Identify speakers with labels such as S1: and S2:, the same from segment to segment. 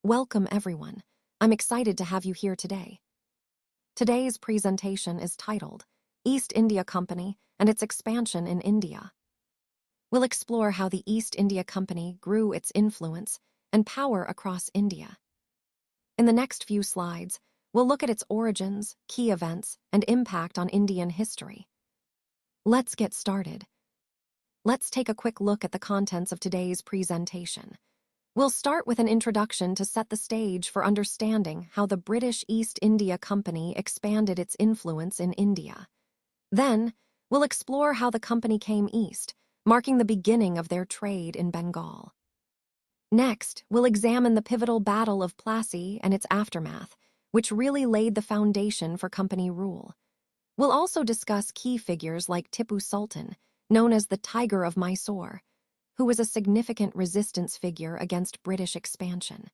S1: Welcome, everyone. I'm excited to have you here today. Today's presentation is titled East India Company and its Expansion in India. We'll explore how the East India Company grew its influence and power across India. In the next few slides, we'll look at its origins, key events, and impact on Indian history. Let's get started. Let's take a quick look at the contents of today's presentation. We'll start with an introduction to set the stage for understanding how the British East India Company expanded its influence in India. Then, we'll explore how the company came east, marking the beginning of their trade in Bengal. Next, we'll examine the pivotal Battle of Plassey and its aftermath, which really laid the foundation for company rule. We'll also discuss key figures like Tipu Sultan, known as the Tiger of Mysore, who was a significant resistance figure against British expansion.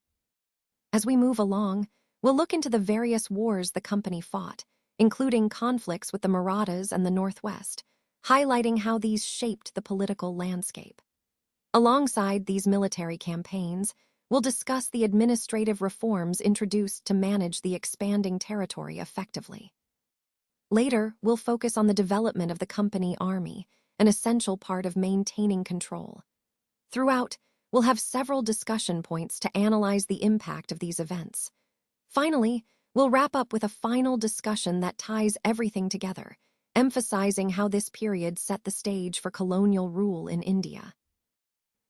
S1: As we move along, we'll look into the various wars the company fought, including conflicts with the Marathas and the Northwest, highlighting how these shaped the political landscape. Alongside these military campaigns, we'll discuss the administrative reforms introduced to manage the expanding territory effectively. Later, we'll focus on the development of the company army, an essential part of maintaining control. Throughout, we'll have several discussion points to analyze the impact of these events. Finally, we'll wrap up with a final discussion that ties everything together, emphasizing how this period set the stage for colonial rule in India.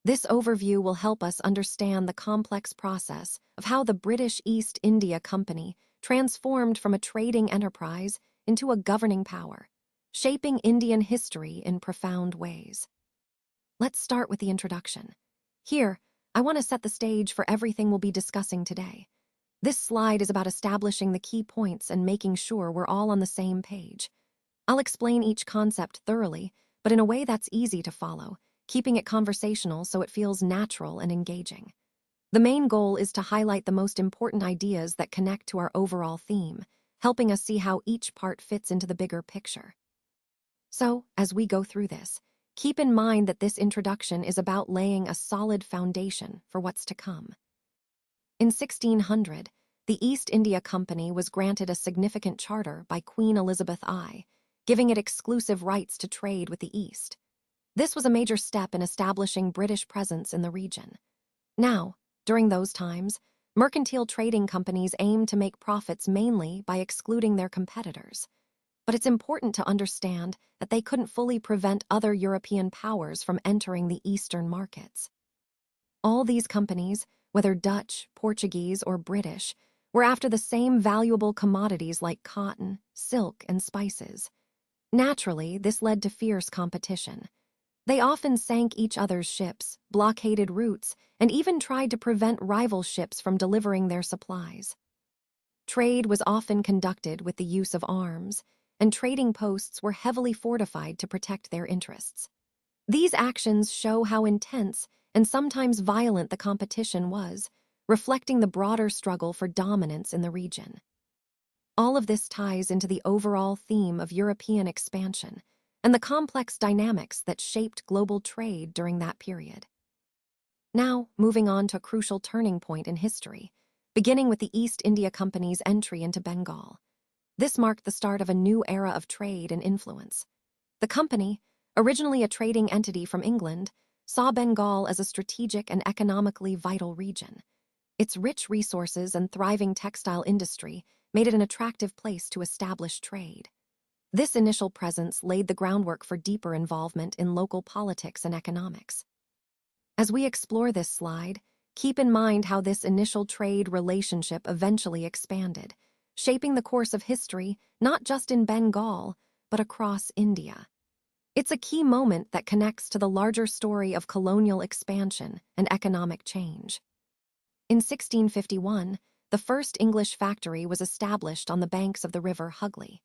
S1: This overview will help us understand the complex process of how the British East India Company transformed from a trading enterprise into a governing power, shaping Indian history in profound ways. Let's start with the introduction. Here, I want to set the stage for everything we'll be discussing today. This slide is about establishing the key points and making sure we're all on the same page. I'll explain each concept thoroughly, but in a way that's easy to follow, keeping it conversational so it feels natural and engaging. The main goal is to highlight the most important ideas that connect to our overall theme, helping us see how each part fits into the bigger picture. So, as we go through this, keep in mind that this introduction is about laying a solid foundation for what's to come. In 1600, the East India Company was granted a significant charter by Queen Elizabeth I, giving it exclusive rights to trade with the East. This was a major step in establishing British presence in the region. Now, during those times, mercantile trading companies aimed to make profits mainly by excluding their competitors. But it's important to understand that they couldn't fully prevent other European powers from entering the Eastern markets. All these companies, whether Dutch, Portuguese, or British, were after the same valuable commodities like cotton, silk, and spices. Naturally, this led to fierce competition. They often sank each other's ships, blockaded routes, and even tried to prevent rival ships from delivering their supplies. Trade was often conducted with the use of arms, and trading posts were heavily fortified to protect their interests. These actions show how intense and sometimes violent the competition was, reflecting the broader struggle for dominance in the region. All of this ties into the overall theme of European expansion and the complex dynamics that shaped global trade during that period. Now, moving on to a crucial turning point in history, beginning with the East India Company's entry into Bengal. This marked the start of a new era of trade and influence. The company, originally a trading entity from England, saw Bengal as a strategic and economically vital region. Its rich resources and thriving textile industry made it an attractive place to establish trade. This initial presence laid the groundwork for deeper involvement in local politics and economics. As we explore this slide, keep in mind how this initial trade relationship eventually expanded, shaping the course of history not just in Bengal, but across India. It's a key moment that connects to the larger story of colonial expansion and economic change. In 1651, the first English factory was established on the banks of the river Hugli.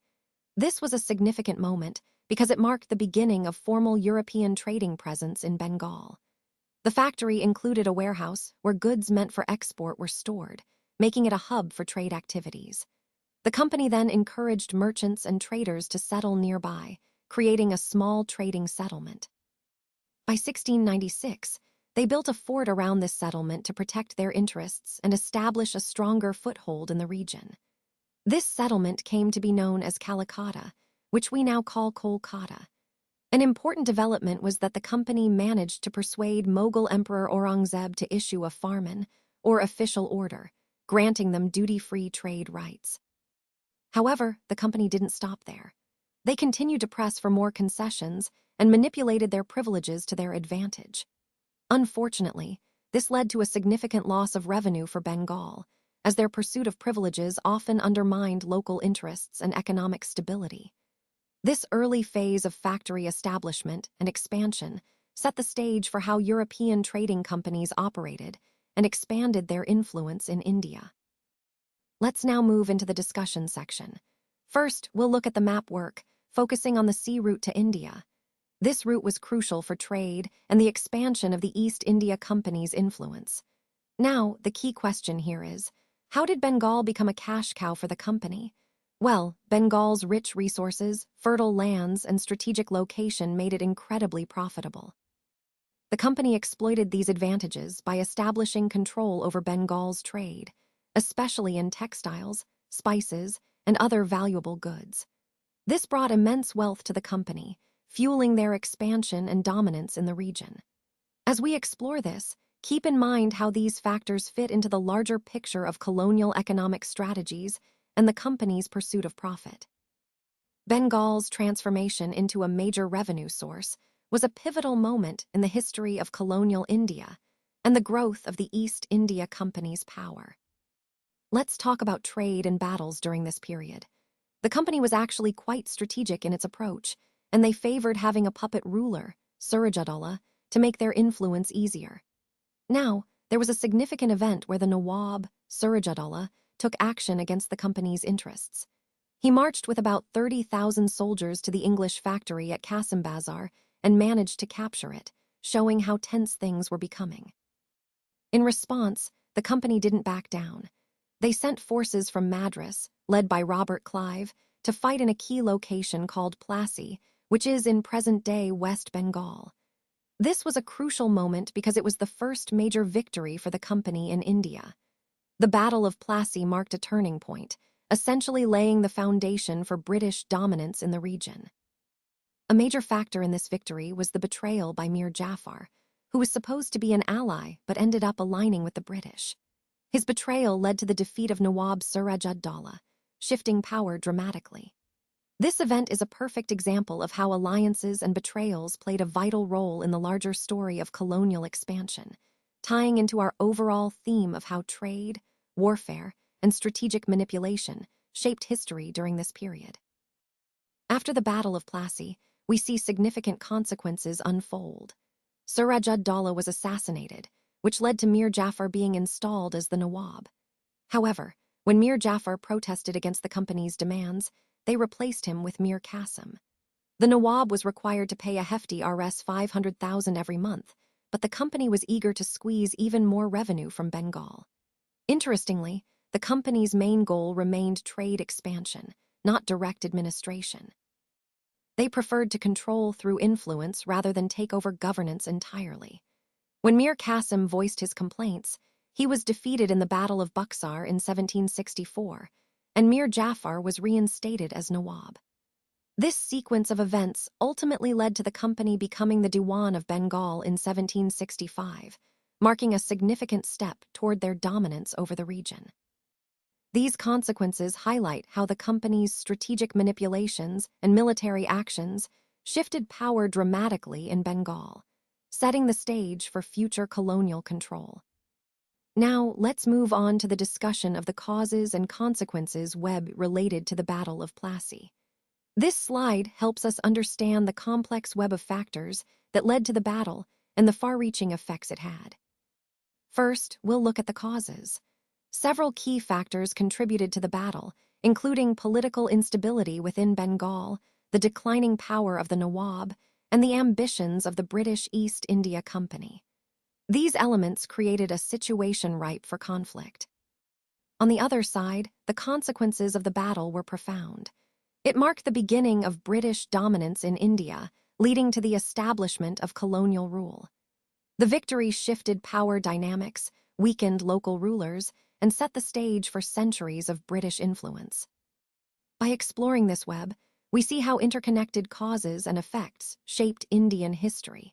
S1: This was a significant moment because it marked the beginning of formal European trading presence in Bengal. The factory included a warehouse where goods meant for export were stored, making it a hub for trade activities. The company then encouraged merchants and traders to settle nearby, creating a small trading settlement. By 1696, They built a fort around this settlement to protect their interests and establish a stronger foothold in the region. This settlement came to be known as Calicut, which we now call Kolkata. An important development was that the company managed to persuade Mughal Emperor Aurangzeb to issue a farman, or official order, granting them duty-free trade rights. However, the company didn't stop there. They continued to press for more concessions and manipulated their privileges to their advantage. Unfortunately, this led to a significant loss of revenue for Bengal, as their pursuit of privileges often undermined local interests and economic stability. This early phase of factory establishment and expansion set the stage for how European trading companies operated and expanded their influence in India. Let's now move into the discussion section. First, we'll look at the map work, focusing on the sea route to India. This route was crucial for trade and the expansion of the East India Company's influence. Now, the key question here is, how did Bengal become a cash cow for the company? Well, Bengal's rich resources, fertile lands, and strategic location made it incredibly profitable. The company exploited these advantages by establishing control over Bengal's trade, especially in textiles, spices, and other valuable goods. This brought immense wealth to the company, fueling their expansion and dominance in the region. As we explore this, keep in mind how these factors fit into the larger picture of colonial economic strategies and the company's pursuit of profit. Bengal's transformation into a major revenue source was a pivotal moment in the history of colonial India and the growth of the East India Company's power. Let's talk about trade and battles during this period. The company was actually quite strategic in its approach, and they favored having a puppet ruler, Surajudollah, to make their influence easier. Now, there was a significant event where the Nawab, Surajudollah, took action against the company's interests. He marched with about 30,000 soldiers to the English factory at Qasim Bazar and managed to capture it, showing how tense things were becoming. In response, the company didn't back down. They sent forces from Madras, led by Robert Clive, to fight in a key location called Plassey, which is in present-day West Bengal. This was a crucial moment because it was the first major victory for the company in India. The Battle of Plassey marked a turning point, essentially laying the foundation for British dominance in the region. A major factor in this victory was the betrayal by Mir Jafar, who was supposed to be an ally but ended up aligning with the British. His betrayal led to the defeat of Nawab Suraj-ud-Dawla, shifting power dramatically. This event is a perfect example of how alliances and betrayals played a vital role in the larger story of colonial expansion, tying into our overall theme of how trade, warfare, and strategic manipulation shaped history during this period. After the Battle of Plassey, we see significant consequences unfold. Suraj-ud-Dawla was assassinated, which led to Mir Jafar being installed as the Nawab. However, when Mir Jafar protested against the company's demands, they replaced him with Mir Qasim. The Nawab was required to pay a hefty Rs 500,000 every month, but the company was eager to squeeze even more revenue from Bengal. Interestingly, the company's main goal remained trade expansion, not direct administration. They preferred to control through influence rather than take over governance entirely. When Mir Qasim voiced his complaints, he was defeated in the Battle of Buxar in 1764, and Mir Jafar was reinstated as Nawab. This sequence of events ultimately led to the company becoming the Diwan of Bengal in 1765, marking a significant step toward their dominance over the region. These consequences highlight how the company's strategic manipulations and military actions shifted power dramatically in Bengal, setting the stage for future colonial control. Now, let's move on to the discussion of the causes and consequences related to the Battle of Plassey. This slide helps us understand the complex web of factors that led to the battle and the far-reaching effects it had. First, we'll look at the causes. Several key factors contributed to the battle, including political instability within Bengal, the declining power of the Nawab, and the ambitions of the British East India Company. These elements created a situation ripe for conflict. On the other side, the consequences of the battle were profound. It marked the beginning of British dominance in India, leading to the establishment of colonial rule. The victory shifted power dynamics, weakened local rulers, and set the stage for centuries of British influence. By exploring this web, we see how interconnected causes and effects shaped Indian history.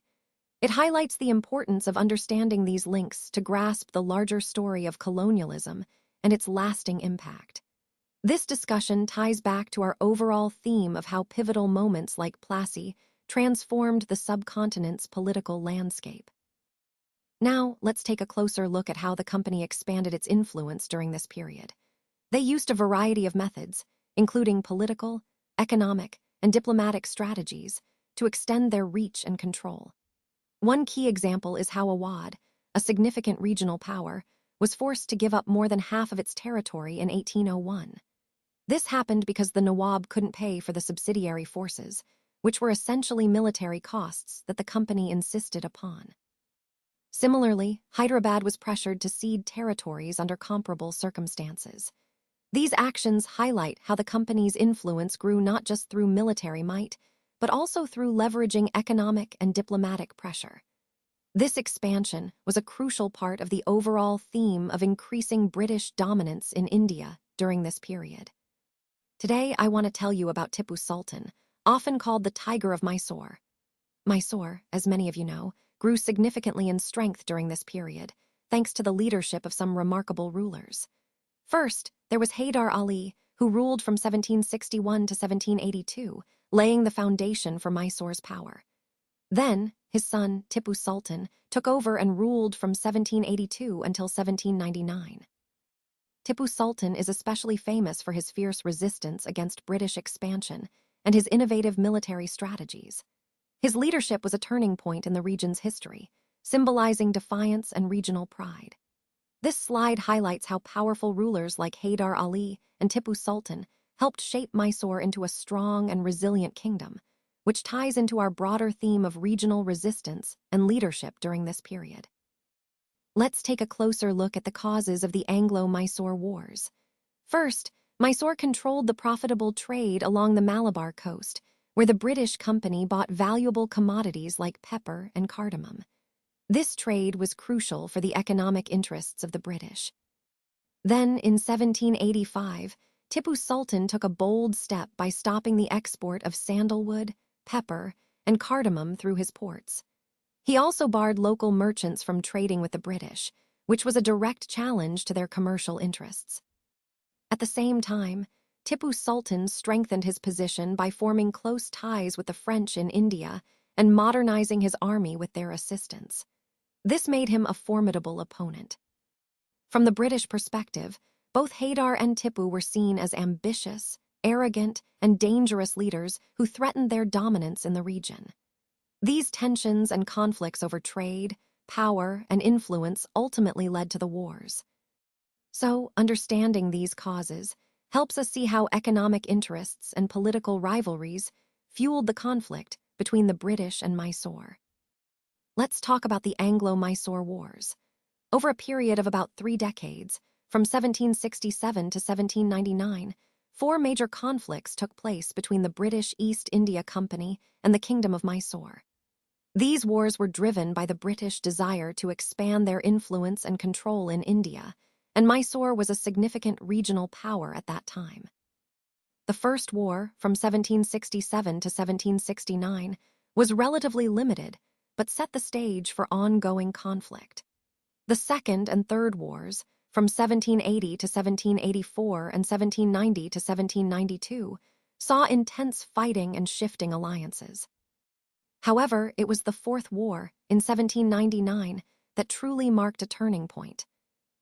S1: It highlights the importance of understanding these links to grasp the larger story of colonialism and its lasting impact. This discussion ties back to our overall theme of how pivotal moments like Plassey transformed the subcontinent's political landscape. Now, let's take a closer look at how the company expanded its influence during this period. They used a variety of methods, including political, economic, and diplomatic strategies, to extend their reach and control. One key example is how Awadh, a significant regional power, was forced to give up more than half of its territory in 1801. This happened because the Nawab couldn't pay for the subsidiary forces, which were essentially military costs that the company insisted upon. Similarly, Hyderabad was pressured to cede territories under comparable circumstances. These actions highlight how the company's influence grew not just through military might, but also through leveraging economic and diplomatic pressure. This expansion was a crucial part of the overall theme of increasing British dominance in India during this period. Today, I want to tell you about Tipu Sultan, often called the Tiger of Mysore. Mysore, as many of you know, grew significantly in strength during this period, thanks to the leadership of some remarkable rulers. First, there was Hyder Ali, who ruled from 1761 to 1782, laying the foundation for Mysore's power. Then, his son, Tipu Sultan, took over and ruled from 1782 until 1799. Tipu Sultan is especially famous for his fierce resistance against British expansion and his innovative military strategies. His leadership was a turning point in the region's history, symbolizing defiance and regional pride. This slide highlights how powerful rulers like Hyder Ali and Tipu Sultan helped shape Mysore into a strong and resilient kingdom, which ties into our broader theme of regional resistance and leadership during this period. Let's take a closer look at the causes of the Anglo-Mysore Wars. First, Mysore controlled the profitable trade along the Malabar coast, where the British company bought valuable commodities like pepper and cardamom. This trade was crucial for the economic interests of the British. Then, in 1785, Tipu Sultan took a bold step by stopping the export of sandalwood, pepper, and cardamom through his ports. He also barred local merchants from trading with the British, which was a direct challenge to their commercial interests. At the same time, Tipu Sultan strengthened his position by forming close ties with the French in India and modernizing his army with their assistance. This made him a formidable opponent. From the British perspective, both Hyder and Tipu were seen as ambitious, arrogant, and dangerous leaders who threatened their dominance in the region. These tensions and conflicts over trade, power, and influence ultimately led to the wars. So, understanding these causes helps us see how economic interests and political rivalries fueled the conflict between the British and Mysore. Let's talk about the Anglo-Mysore Wars. Over a period of about 3 decades, from 1767 to 1799, 4 major conflicts took place between the British East India Company and the Kingdom of Mysore. These wars were driven by the British desire to expand their influence and control in India, and Mysore was a significant regional power at that time. The First War, from 1767 to 1769, was relatively limited, but set the stage for ongoing conflict. The Second and Third Wars, from 1780 to 1784 and 1790 to 1792, saw intense fighting and shifting alliances. However, it was the Fourth War, in 1799, that truly marked a turning point.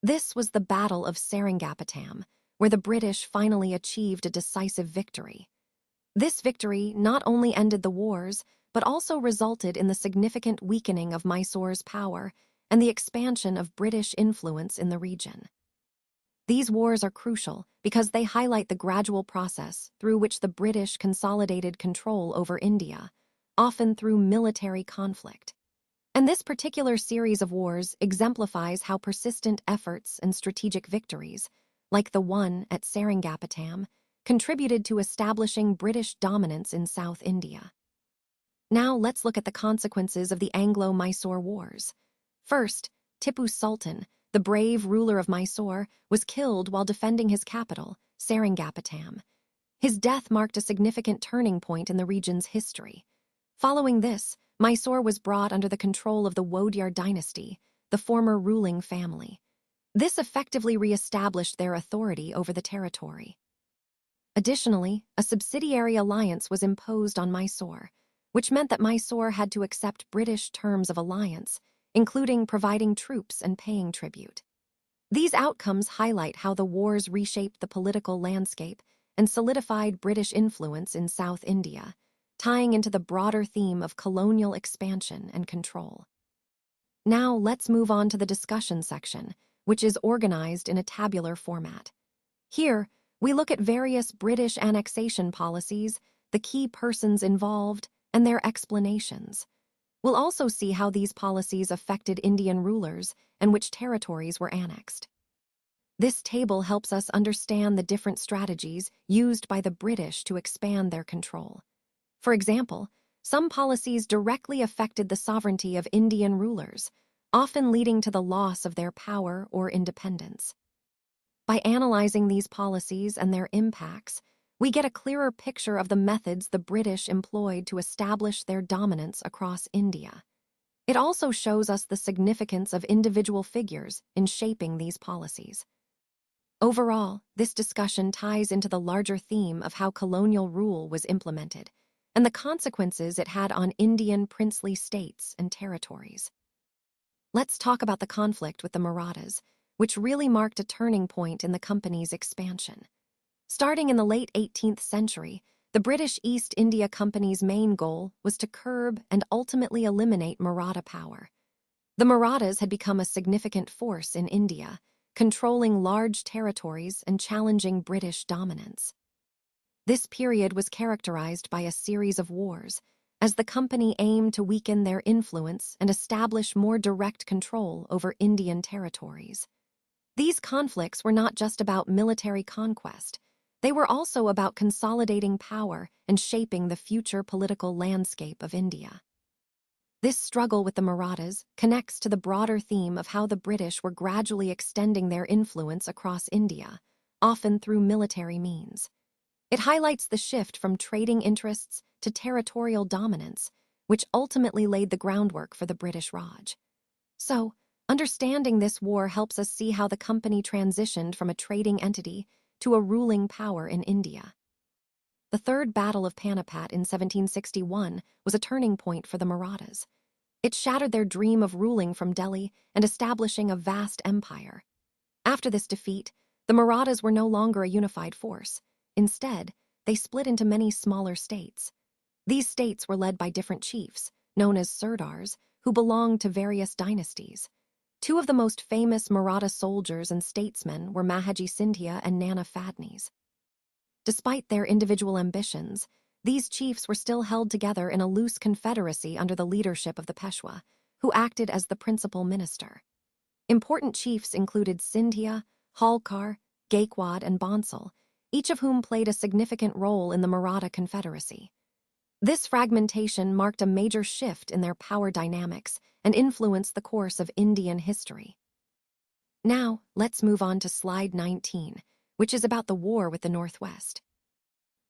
S1: This was the Battle of Seringapatam, where the British finally achieved a decisive victory. This victory not only ended the wars, but also resulted in the significant weakening of Mysore's power and the expansion of British influence in the region. These wars are crucial because they highlight the gradual process through which the British consolidated control over India, often through military conflict. And this particular series of wars exemplifies how persistent efforts and strategic victories, like the one at Seringapatam, contributed to establishing British dominance in South India. Now let's look at the consequences of the Anglo-Mysore Wars. First, Tipu Sultan, the brave ruler of Mysore, was killed while defending his capital, Seringapatam. His death marked a significant turning point in the region's history. Following this, Mysore was brought under the control of the Wodeyar dynasty, the former ruling family. This effectively re-established their authority over the territory. Additionally, a subsidiary alliance was imposed on Mysore, which meant that Mysore had to accept British terms of alliance, including providing troops and paying tribute. These outcomes highlight how the wars reshaped the political landscape and solidified British influence in South India, tying into the broader theme of colonial expansion and control. Now let's move on to the discussion section, which is organized in a tabular format. Here, we look at various British annexation policies, the key persons involved, and their explanations. We'll also see how these policies affected Indian rulers and which territories were annexed. This table helps us understand the different strategies used by the British to expand their control. For example, some policies directly affected the sovereignty of Indian rulers, often leading to the loss of their power or independence. By analyzing these policies and their impacts, we get a clearer picture of the methods the British employed to establish their dominance across India. It also shows us the significance of individual figures in shaping these policies. Overall, this discussion ties into the larger theme of how colonial rule was implemented and the consequences it had on Indian princely states and territories. Let's talk about the conflict with the Marathas, which really marked a turning point in the company's expansion. Starting in the late 18th century, the British East India Company's main goal was to curb and ultimately eliminate Maratha power. The Marathas had become a significant force in India, controlling large territories and challenging British dominance. This period was characterized by a series of wars, as the company aimed to weaken their influence and establish more direct control over Indian territories. These conflicts were not just about military conquest. They were also about consolidating power and shaping the future political landscape of India. This struggle with the Marathas connects to the broader theme of how the British were gradually extending their influence across India, often through military means. It highlights the shift from trading interests to territorial dominance, which ultimately laid the groundwork for the British Raj. So, understanding this war helps us see how the company transitioned from a trading entity to a ruling power in India. The Third Battle of Panipat in 1761 was a turning point for the Marathas. It shattered their dream of ruling from Delhi and establishing a vast empire. After this defeat, the Marathas were no longer a unified force. Instead, they split into many smaller states. These states were led by different chiefs, known as Sirdars, who belonged to various dynasties. Two of the most famous Maratha soldiers and statesmen were Mahaji Sindhia and Nana Fadnis. Despite their individual ambitions, these chiefs were still held together in a loose confederacy under the leadership of the Peshwa, who acted as the principal minister. Important chiefs included Sindhia, Holkar, Gaikwad, and Bansal, each of whom played a significant role in the Maratha Confederacy. This fragmentation marked a major shift in their power dynamics and influenced the course of Indian history. Now, let's move on to slide 19, which is about the war with the Northwest.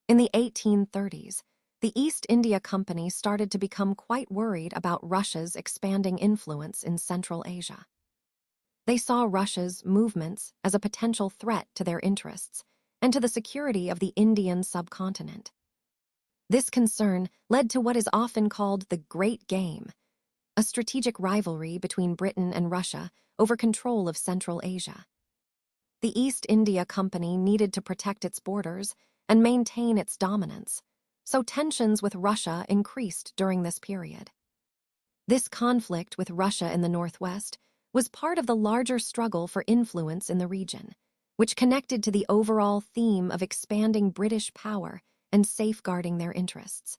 S1: In the 1830s, the East India Company started to become quite worried about Russia's expanding influence in Central Asia. They saw Russia's movements as a potential threat to their interests and to the security of the Indian subcontinent. This concern led to what is often called the Great Game, a strategic rivalry between Britain and Russia over control of Central Asia. The East India Company needed to protect its borders and maintain its dominance, so tensions with Russia increased during this period. This conflict with Russia in the Northwest was part of the larger struggle for influence in the region, which connected to the overall theme of expanding British power and safeguarding their interests.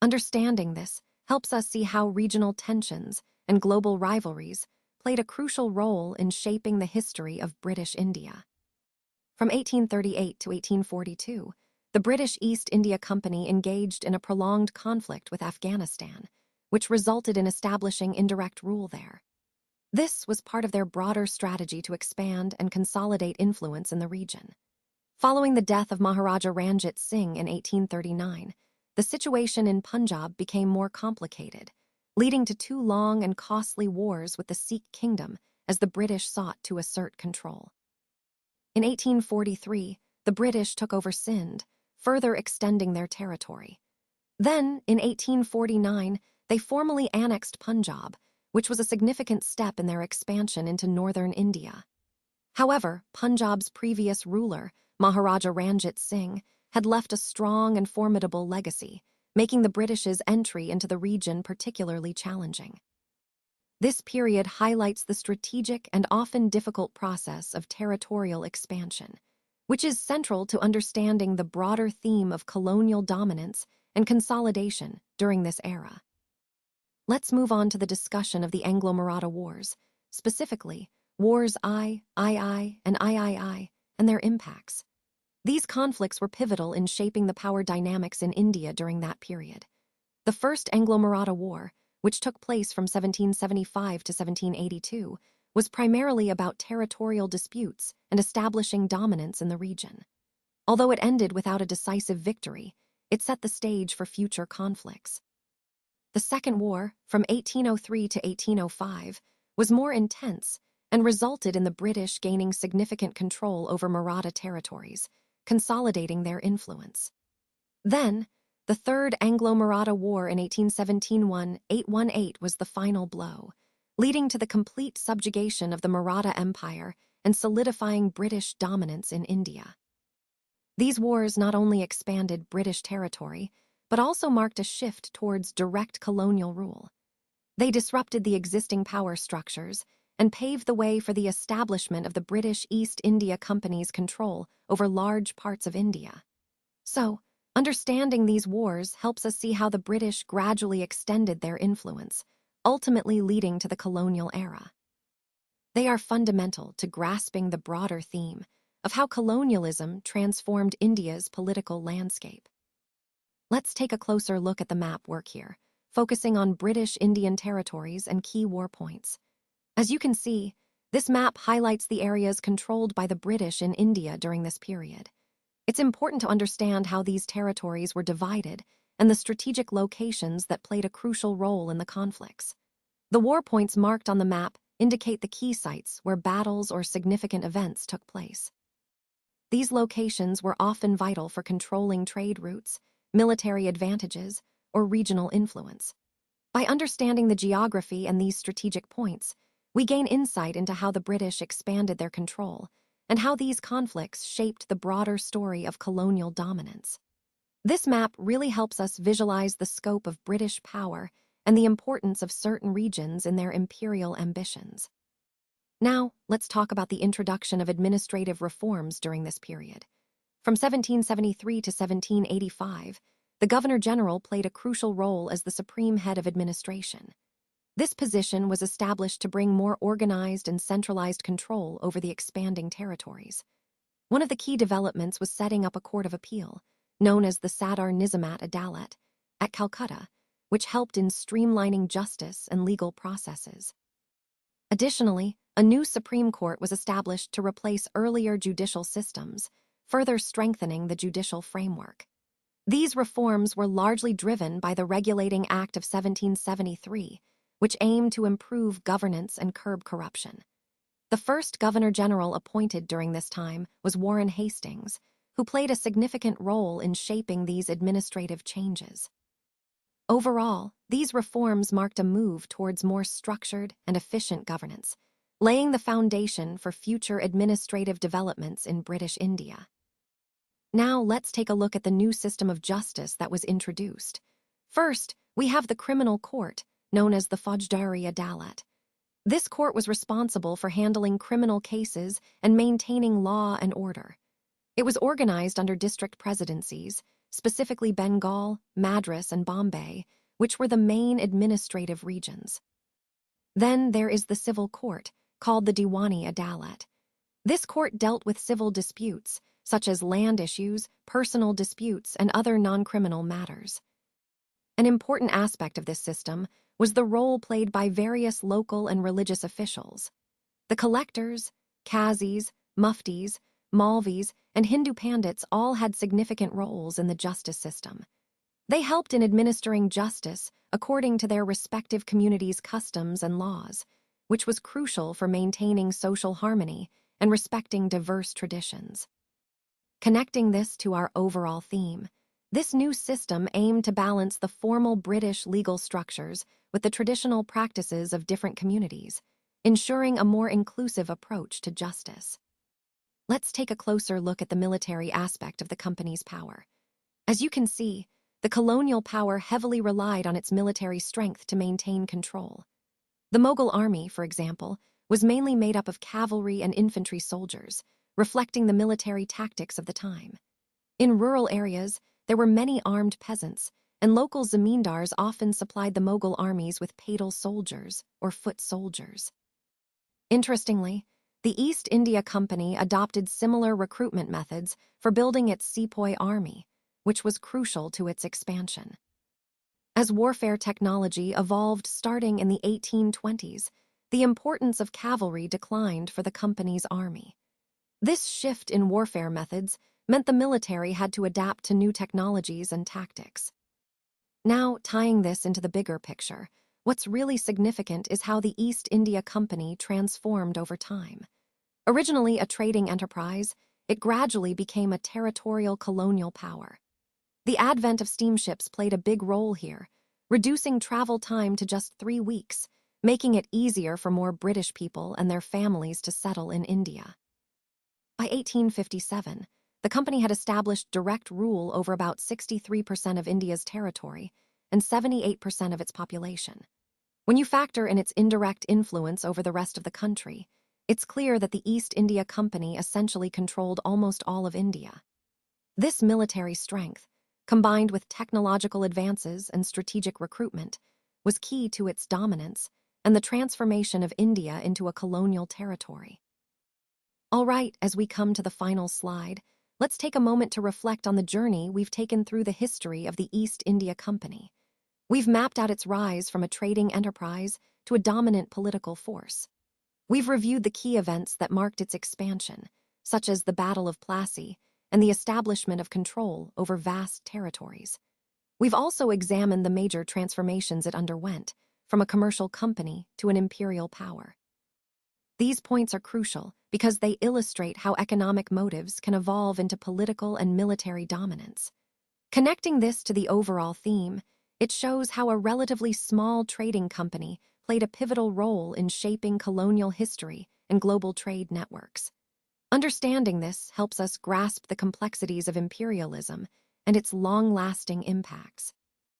S1: Understanding this helps us see how regional tensions and global rivalries played a crucial role in shaping the history of British India. From 1838 to 1842, the British East India Company engaged in a prolonged conflict with Afghanistan, which resulted in establishing indirect rule there. This was part of their broader strategy to expand and consolidate influence in the region. Following the death of Maharaja Ranjit Singh in 1839, the situation in Punjab became more complicated, leading to 2 long and costly wars with the Sikh kingdom as the British sought to assert control. In 1843, the British took over Sindh, further extending their territory. Then, in 1849, they formally annexed Punjab, which was a significant step in their expansion into northern India. However, Punjab's previous ruler, Maharaja Ranjit Singh, had left a strong and formidable legacy, making the British's entry into the region particularly challenging. This period highlights the strategic and often difficult process of territorial expansion, which is central to understanding the broader theme of colonial dominance and consolidation during this era. Let's move on to the discussion of the Anglo-Maratha Wars, specifically Wars I, and III, and their impacts. These conflicts were pivotal in shaping the power dynamics in India during that period. The First Anglo-Maratha War, which took place from 1775 to 1782, was primarily about territorial disputes and establishing dominance in the region. Although it ended without a decisive victory, it set the stage for future conflicts. The Second War, from 1803 to 1805, was more intense and resulted in the British gaining significant control over Maratha territories, consolidating their influence. Then, the Third Anglo-Maratha War in 1817–1818 was the final blow, leading to the complete subjugation of the Maratha Empire and solidifying British dominance in India. These wars not only expanded British territory, but also marked a shift towards direct colonial rule. They disrupted the existing power structures and paved the way for the establishment of the British East India Company's control over large parts of India. So, understanding these wars helps us see how the British gradually extended their influence, ultimately leading to the colonial era. They are fundamental to grasping the broader theme of how colonialism transformed India's political landscape. Let's take a closer look at the map work here, focusing on British Indian territories and key war points. As you can see, this map highlights the areas controlled by the British in India during this period. It's important to understand how these territories were divided and the strategic locations that played a crucial role in the conflicts. The war points marked on the map indicate the key sites where battles or significant events took place. These locations were often vital for controlling trade routes, military advantages, or regional influence. By understanding the geography and these strategic points, we gain insight into how the British expanded their control and how these conflicts shaped the broader story of colonial dominance. This map really helps us visualize the scope of British power and the importance of certain regions in their imperial ambitions. Now, let's talk about the introduction of administrative reforms during this period. From 1773 to 1785, the Governor-General played a crucial role as the supreme head of administration. This position was established to bring more organized and centralized control over the expanding territories. One of the key developments was setting up a court of appeal, known as the Sadar Nizamat Adalat, at Calcutta, which helped in streamlining justice and legal processes. Additionally, a new Supreme Court was established to replace earlier judicial systems, further strengthening the judicial framework. These reforms were largely driven by the Regulating Act of 1773, which aimed to improve governance and curb corruption. The first Governor-General appointed during this time was Warren Hastings, who played a significant role in shaping these administrative changes. Overall, these reforms marked a move towards more structured and efficient governance, laying the foundation for future administrative developments in British India. Now let's take a look at the new system of justice that was introduced. First, we have the criminal court, known as the Faujdari Adalat. This court was responsible for handling criminal cases and maintaining law and order. It was organized under district presidencies, specifically Bengal, Madras, and Bombay, which were the main administrative regions. Then there is the civil court, called the Diwani Adalat. This court dealt with civil disputes, such as land issues, personal disputes, and other non-criminal matters. An important aspect of this system was the role played by various local and religious officials. The collectors, qazis, muftis, Maulvis, and Hindu pandits all had significant roles in the justice system. They helped in administering justice according to their respective communities' customs and laws, which was crucial for maintaining social harmony and respecting diverse traditions. Connecting this to our overall theme, this new system aimed to balance the formal British legal structures with the traditional practices of different communities, ensuring a more inclusive approach to justice. Let's take a closer look at the military aspect of the company's power. As you can see, the colonial power heavily relied on its military strength to maintain control. The Mughal army, for example, was mainly made up of cavalry and infantry soldiers, reflecting the military tactics of the time. In rural areas, there were many armed peasants, and local zamindars often supplied the Mughal armies with paidal soldiers or foot soldiers. Interestingly, the East India Company adopted similar recruitment methods for building its sepoy army, which was crucial to its expansion. As warfare technology evolved starting in the 1820s, the importance of cavalry declined for the company's army. This shift in warfare methods meant the military had to adapt to new technologies and tactics. Now, tying this into the bigger picture, what's really significant is how the East India Company transformed over time. Originally a trading enterprise, it gradually became a territorial colonial power. The advent of steamships played a big role here, reducing travel time to just 3 weeks, making it easier for more British people and their families to settle in India. By 1857, the company had established direct rule over about 63% of India's territory and 78% of its population. When you factor in its indirect influence over the rest of the country, it's clear that the East India Company essentially controlled almost all of India. This military strength, combined with technological advances and strategic recruitment, was key to its dominance and the transformation of India into a colonial territory. All right, as we come to the final slide, let's take a moment to reflect on the journey we've taken through the history of the East India Company. We've mapped out its rise from a trading enterprise to a dominant political force. We've reviewed the key events that marked its expansion, such as the Battle of Plassey and the establishment of control over vast territories. We've also examined the major transformations it underwent, from a commercial company to an imperial power. These points are crucial because they illustrate how economic motives can evolve into political and military dominance. Connecting this to the overall theme, it shows how a relatively small trading company played a pivotal role in shaping colonial history and global trade networks. Understanding this helps us grasp the complexities of imperialism and its long-lasting impacts.